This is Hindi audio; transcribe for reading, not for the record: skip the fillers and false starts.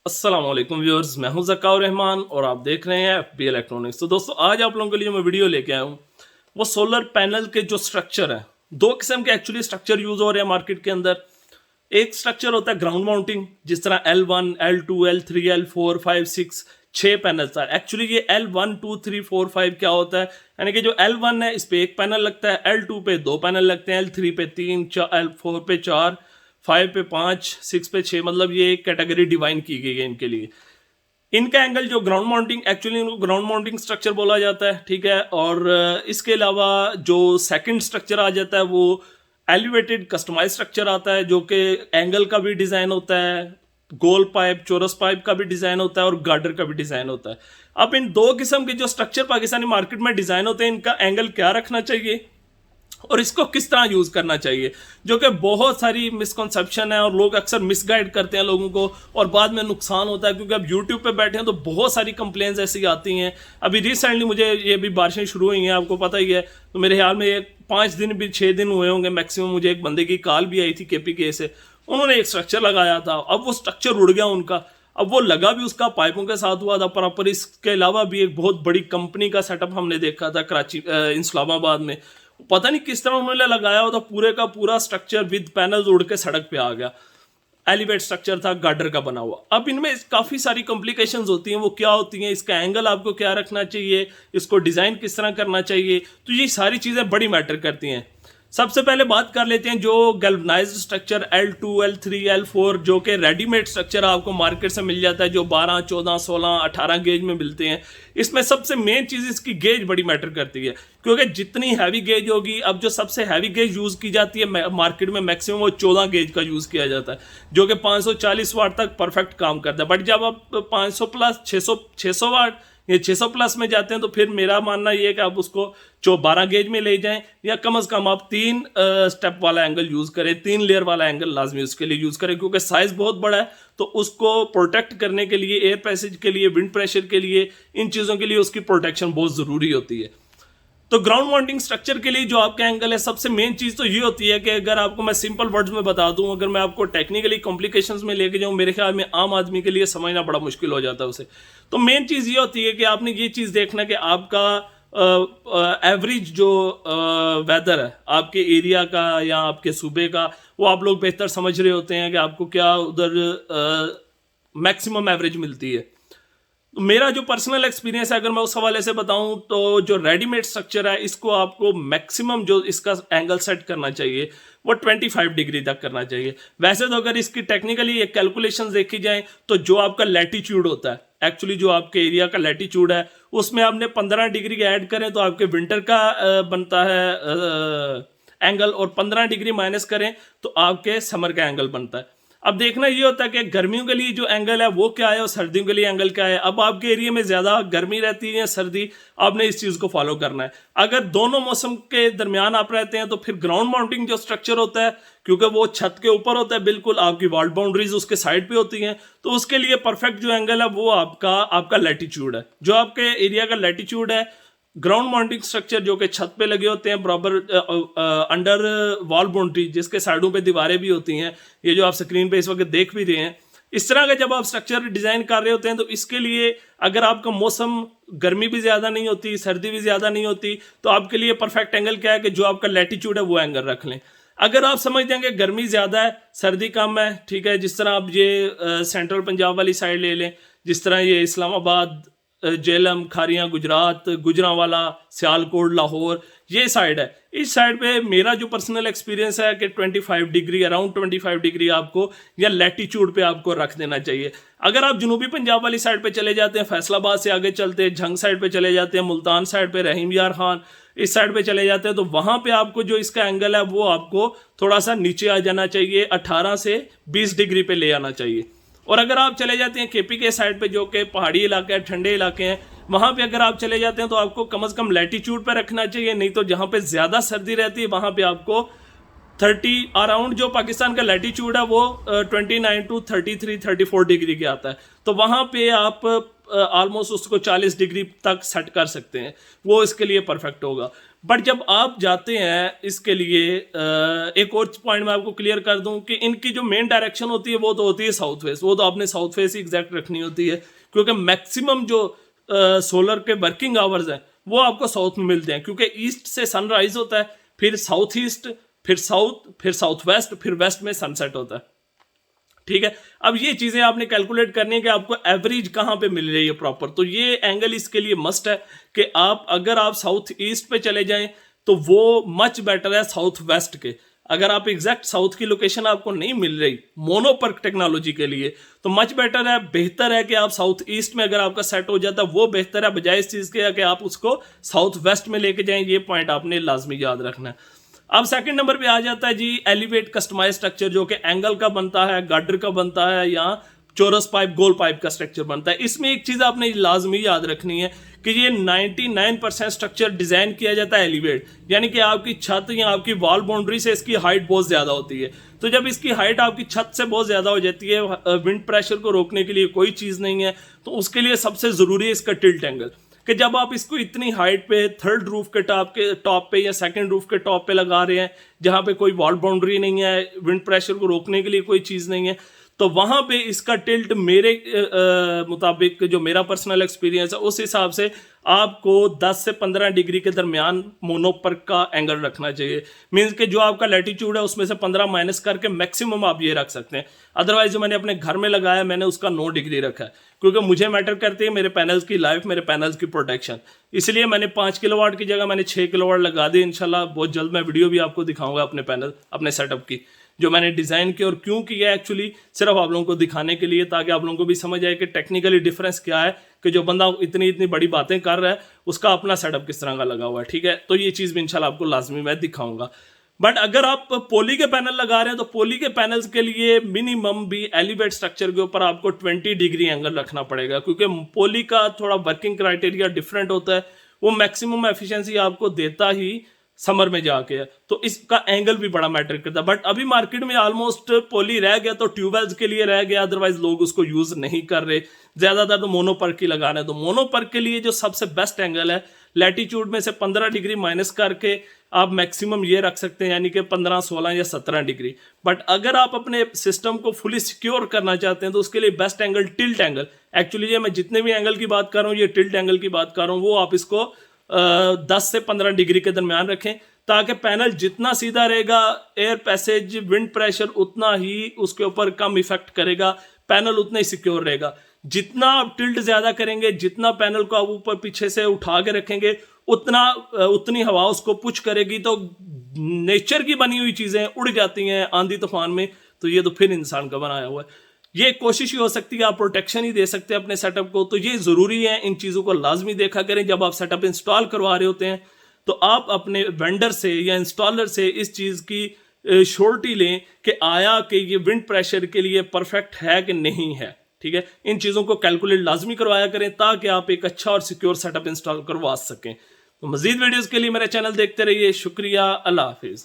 अस्सलाम वालेकुम व्यूअर्स, मैं हूं ज़क्काउर रहमान और आप देख रहे हैं एफबी इलेक्ट्रॉनिक्स। तो दोस्तों आज आप लोगों के लिए मैं वीडियो लेके आया हूं, वो सोलर पैनल के जो स्ट्रक्चर है। दो किस्म के एक्चुअली स्ट्रक्चर यूज हो रहे हैं मार्केट के अंदर। एक स्ट्रक्चर होता है ग्राउंड माउंटिंग, जिस तरह L1, L2, L3, L4, 5, 6 छः पैनल था। एक्चुअली ये L1, 2, 3, 4, 5 क्या होता है, यानी कि जो L1 है इस पे एक पैनल लगता है, L2 पे दो पैनल लगते हैं, L3 पे तीन, L4 पे चार, 5 पे 5, 6 पे 6, मतलब ये एक कैटेगरी डिवाइन की गई है इनके लिए। इनका एंगल जो ग्राउंड माउंटिंग, एक्चुअली इनको ग्राउंड माउंटिंग स्ट्रक्चर बोला जाता है, ठीक है। और इसके अलावा जो सेकंड स्ट्रक्चर आ जाता है वो एलिवेटेड कस्टमाइज स्ट्रक्चर आता है, जो कि एंगल का भी डिज़ाइन होता है, गोल पाइप, चोरस पाइप का भी डिज़ाइन होता है और गार्डर का भी डिज़ाइन होता है। अब इन दो किस्म के जो स्ट्रक्चर पाकिस्तानी मार्केट में डिज़ाइन होते हैं, इनका एंगल क्या रखना चाहिए और इसको किस तरह यूज़ करना चाहिए, जो कि बहुत सारी मिसकॉन्सेप्शन है और लोग अक्सर मिसगाइड करते हैं लोगों को और बाद में नुकसान होता है। क्योंकि अब यूट्यूब पे बैठे हैं तो बहुत सारी कंप्लेंट्स ऐसी आती हैं। अभी रिसेंटली मुझे ये भी बारिशें शुरू हुई हैं, आपको पता ही है, तो मेरे ख्याल में ये 5 दिन भी 6 दिन हुए होंगे मैक्सिमम। मुझे एक बंदे की कॉल भी आई थी KPK से, उन्होंने एक स्ट्रक्चर लगाया था, अब वो स्ट्रक्चर उड़ गया उनका। अब वो लगा भी उसका पाइपों के साथ हुआ था प्रॉपर। इसके अलावा भी एक बहुत बड़ी कंपनी का सेटअप हमने देखा था कराची, इस्लामाबाद में। पता नहीं किस तरह उन्होंने लगाया होता, पूरे का पूरा स्ट्रक्चर विद पैनल्स उड़ के सड़क पे आ गया। एलिवेट स्ट्रक्चर था गार्डर का बना हुआ। अब इनमें काफ़ी सारी कॉम्प्लिकेशंस होती हैं। वो क्या होती हैं, इसका एंगल आपको क्या रखना चाहिए, इसको डिज़ाइन किस तरह करना चाहिए, तो ये सारी चीज़ें बड़ी मैटर करती हैं। सबसे पहले बात कर लेते हैं जो galvanised structure L2, L3, L4 जो कि रेडीमेड स्ट्रक्चर आपको मार्केट से मिल जाता है, जो 12, 14, 16, 18 गेज में मिलते हैं। इसमें सबसे मेन चीज़ इसकी गेज बड़ी मैटर करती है, क्योंकि जितनी हैवी गेज होगी, अब जो सबसे हैवी गेज यूज़ की जाती है मार्केट में मैक्सिमम वो 14 गेज का यूज़ किया जाता है, जो कि 540 वाट तक परफेक्ट काम करता है। बट जब आप 500 प्लस 600 वाट, ये 600 प्लस में जाते हैं, तो फिर मेरा मानना ये है कि आप उसको 12 गेज में ले जाएं, या कम से कम आप 3 स्टेप वाला एंगल यूज़ करें, 3 लेयर वाला एंगल लाजमी उसके लिए यूज़ करें, क्योंकि साइज़ बहुत बड़ा है। तो उसको प्रोटेक्ट करने के लिए, एयर पैसेज के लिए, विंड प्रेशर के लिए, इन चीज़ों के लिए उसकी प्रोटेक्शन बहुत ज़रूरी होती है। तो ग्राउंड माउंटिंग स्ट्रक्चर के लिए जो आपका एंगल है, सबसे मेन चीज़ तो ये होती है कि अगर आपको मैं सिंपल वर्ड्स में बता दूं, अगर मैं आपको टेक्निकली कॉम्प्लिकेशंस में लेके जाऊं, मेरे ख्याल में आम आदमी के लिए समझना बड़ा मुश्किल हो जाता है उसे। तो मेन चीज़ ये होती है कि आपने ये चीज़ देखना कि आपका एवरेज जो वेदर है आपके एरिया का या आपके सूबे का, वो आप लोग बेहतर समझ रहे होते हैं कि आपको क्या उधर मैक्सिमम एवरेज मिलती है। मेरा जो पर्सनल एक्सपीरियंस है, अगर मैं उस हवाले से बताऊं, तो जो रेडीमेड स्ट्रक्चर है इसको आपको मैक्सिमम जो इसका एंगल सेट करना चाहिए वो 25 डिग्री तक करना चाहिए। वैसे तो अगर इसकी टेक्निकली एक कैलकुलेशंस देखी जाए, तो जो आपका लैटिट्यूड होता है, एक्चुअली जो आपके एरिया का लैटिट्यूड है, उसमें आपने 15 डिग्री ऐड करें तो आपके विंटर का बनता है एंगल, और 15 डिग्री माइनस करें तो आपके समर का एंगल बनता है। अब देखना ये होता है कि गर्मियों के लिए जो एंगल है वो क्या है और सर्दियों के लिए एंगल क्या है। अब आपके एरिया में ज़्यादा गर्मी रहती है या सर्दी, आपने इस चीज़ को फॉलो करना है। अगर दोनों मौसम के दरमियान आप रहते हैं, तो फिर ग्राउंड माउंटिंग जो स्ट्रक्चर होता है, क्योंकि वो छत के ऊपर होता है, बिल्कुल आपकी वॉल बाउंड्रीज उसके साइड पे होती हैं, तो उसके लिए परफेक्ट जो एंगल है वो आपका लैटिट्यूड है। जो आपके एरिया का लैटिट्यूड है, ग्राउंड माउंटिंग स्ट्रक्चर जो कि छत पे लगे होते हैं बराबर अंडर वॉल बाउंड्री, जिसके साइडों पे दीवारें भी होती हैं, ये जो आप स्क्रीन पे इस वक्त देख भी रहे हैं, इस तरह का जब आप स्ट्रक्चर डिज़ाइन कर रहे होते हैं, तो इसके लिए अगर आपका मौसम गर्मी भी ज़्यादा नहीं होती, सर्दी भी ज़्यादा नहीं होती, तो आपके लिए परफेक्ट एंगल क्या है कि जो आपका लैटिट्यूड है वो एंगल रख लें। अगर आप समझ देंगे गर्मी ज़्यादा है, सर्दी कम है, ठीक है, जिस तरह आप ये सेंट्रल पंजाब वाली साइड ले लें, जिस तरह ये इस्लामाबाद, जेलम, खारियाँ, गुजरात, गुजरांवाला, सियालकोट, लाहौर, ये साइड है। इस साइड पे मेरा जो पर्सनल एक्सपीरियंस है कि 25 डिग्री, अराउंड 25 डिग्री आपको या लैटिट्यूड पे आपको रख देना चाहिए। अगर आप जनूबी पंजाब वाली साइड पे चले जाते हैं, फैसलाबाद से आगे चलते हैं, झंग साइड पे चले जाते हैं, मुल्तान साइड पे, रहीम यार खान, इस साइड पे चले जाते हैं, तो वहाँ पे आपको जो इसका एंगल है वो आपको थोड़ा सा नीचे आ जाना चाहिए, 18 से 20 डिग्री पे ले आना चाहिए। और अगर आप चले जाते हैं KPK साइड पे, जो कि पहाड़ी इलाके हैं, ठंडे इलाके हैं, वहाँ पे अगर आप चले जाते हैं तो आपको कम से कम लैटिट्यूड पे रखना चाहिए। नहीं तो जहाँ पे ज़्यादा सर्दी रहती है वहाँ पे आपको 30 अराउंड, जो पाकिस्तान का लैटिट्यूड है वो 29 टू 33, 34 डिग्री के आता है, तो वहाँ पे आप ऑलमोस्ट उसको 40 डिग्री तक सेट कर सकते हैं, वो इसके लिए परफेक्ट होगा। बट जब आप जाते हैं इसके लिए एक और पॉइंट मैं आपको क्लियर कर दूं कि इनकी जो मेन डायरेक्शन होती है वो तो होती है साउथ वेस्ट, वो तो आपने साउथ वेस्ट ही एग्जैक्ट रखनी होती है, क्योंकि मैक्सिमम जो सोलर के वर्किंग आवर्स हैं वो आपको साउथ में मिलते हैं, क्योंकि ईस्ट से सनराइज होता है, फिर साउथ ईस्ट, फिर साउथ, फिर साउथ वेस्ट, फिर वेस्ट में सनसेट होता है। ठीक है, अब ये चीजें आपने कैलकुलेट करनी है कि आपको एवरेज कहां पे मिल रही है प्रॉपर। तो ये एंगल इसके लिए मस्ट है कि आप अगर आप साउथ ईस्ट पे चले जाएं तो वो मच बेटर है साउथ वेस्ट के। अगर आप एग्जैक्ट साउथ की लोकेशन आपको नहीं मिल रही मोनोपर्क टेक्नोलॉजी के लिए तो मच बेटर है, बेहतर है कि आप साउथ ईस्ट में अगर आपका सेट हो जाता है वो बेहतर है, बजाय इस चीज के कि आप उसको साउथ वेस्ट में लेके जाएं। ये पॉइंट आपने लाजमी याद रखना है। अब सेकंड नंबर पे आ जाता है जी एलिवेट कस्टमाइज स्ट्रक्चर, जो कि एंगल का बनता है, गार्डर का बनता है, या चोरस पाइप, गोल पाइप का स्ट्रक्चर बनता है। इसमें एक चीज आपने लाजमी याद रखनी है कि ये 99% स्ट्रक्चर डिजाइन किया जाता है एलिवेट, यानी कि आपकी छत या आपकी वॉल बाउंड्री से इसकी हाइट बहुत ज्यादा होती है। तो जब इसकी हाइट आपकी छत से बहुत ज्यादा हो जाती है, विंड प्रेशर को रोकने के लिए कोई चीज नहीं है, तो उसके लिए सबसे जरूरी है इसका टिल्ट एंगल, कि जब आप इसको इतनी हाइट पे थर्ड रूफ के टॉप पे या सेकंड रूफ के टॉप पे लगा रहे हैं जहां पे कोई वॉल बाउंड्री नहीं है, विंड प्रेशर को रोकने के लिए कोई चीज़ नहीं है, तो वहां पे इसका टिल्ट मेरे मुताबिक, जो मेरा पर्सनल एक्सपीरियंस है उस हिसाब से आपको 10 से 15 डिग्री के दरमियान मोनोपर्क का एंगल रखना चाहिए। मीन्स कि जो आपका लैटिट्यूड है उसमें से 15 माइनस करके मैक्सिमम आप ये रख सकते हैं। अदरवाइज जो मैंने अपने घर में लगाया मैंने उसका 9 डिग्री रखा है, क्योंकि मुझे मैटर करती है मेरे पैनल्स की लाइफ, मेरे पैनल्स की प्रोटेक्शन। इसलिए मैंने 5 किलोवाट की जगह मैंने 6 किलोवाट लगा दी। इंशाल्लाह बहुत जल्द मैं वीडियो भी आपको दिखाऊंगा अपने पैनल, अपने सेटअप की, जो मैंने डिज़ाइन किया और क्यों किया, एक्चुअली सिर्फ आप लोगों को दिखाने के लिए, ताकि आप लोगों को भी समझ आए कि टेक्निकली डिफरेंस क्या है, कि जो बंदा इतनी इतनी बड़ी बातें कर रहा है उसका अपना सेटअप किस तरह का लगा हुआ है। ठीक है, तो ये चीज़ भी इंशाल्लाह आपको लाजमी मैं दिखाऊंगा। बट अगर आप पोली के पैनल लगा रहे हैं तो पोली के पैनल्स के लिए मिनिमम भी एलिवेट स्ट्रक्चर के ऊपर आपको 20 डिग्री एंगल रखना पड़ेगा, क्योंकि पोली का थोड़ा वर्किंग क्राइटेरिया डिफरेंट होता है। वो मैक्सिमम एफिशिएंसी आपको देता ही समर में जाके है, तो इसका एंगल भी बड़ा मैटर करता है। बट अभी मार्केट में ऑलमोस्ट पोली रह गया तो ट्यूबवेल्स के लिए रह गया, अदरवाइज लोग उसको यूज नहीं कर रहे, ज्यादातर तो मोनोपर्क ही लगा रहे हैं। तो मोनोपर्क के लिए जो सबसे बेस्ट एंगल है, लैटिट्यूड में से 15 डिग्री माइनस करके आप मैक्सिमम ये रख सकते हैं, यानी कि 15, 16 या 17 डिग्री। बट अगर आप अपने सिस्टम को फुली सिक्योर करना चाहते हैं तो उसके लिए best angle tilt angle. Actually ये मैं जितने भी एंगल की बात कर रहा हूँ, ये टिल्ट एंगल की बात कर रहा हूँ, वो आप इसको 10 से 15 डिग्री के दरमियान रखें, ताकि पैनल जितना सीधा रहेगा, एयर पैसेज, विंड प्रेशर उतना ही उसके ऊपर कम इफेक्ट करेगा, पैनल उतना ही सिक्योर रहेगा। जितना आप टिल्ट ज्यादा करेंगे, जितना पैनल को आप ऊपर पीछे से उठा के रखेंगे, उतनी हवा उसको पुश करेगी, तो नेचर की बनी हुई चीजें उड़ जाती हैं आंधी तूफान में, तो ये तो फिर इंसान का बनाया हुआ है। ये कोशिश ही हो सकती है आप प्रोटेक्शन ही दे सकते हैं अपने सेटअप को, तो ये जरूरी है, इन चीजों को लाजमी देखा करें। जब आप सेटअप इंस्टॉल करवा रहे होते हैं तो आप अपने वेंडर से या इंस्टॉलर से इस चीज की श्योरिटी लें कि आया कि ये विंड प्रेशर के लिए परफेक्ट है कि नहीं है। ठीक है, इन चीजों को कैलकुलेट लाजमी करवाया करें ताकि आप एक अच्छा और सिक्योर सेटअप इंस्टॉल करवा सकें। तो मजीद वीडियोस के लिए मेरा चैनल देखते रहिए। शुक्रिया, अल्लाह हाफिज।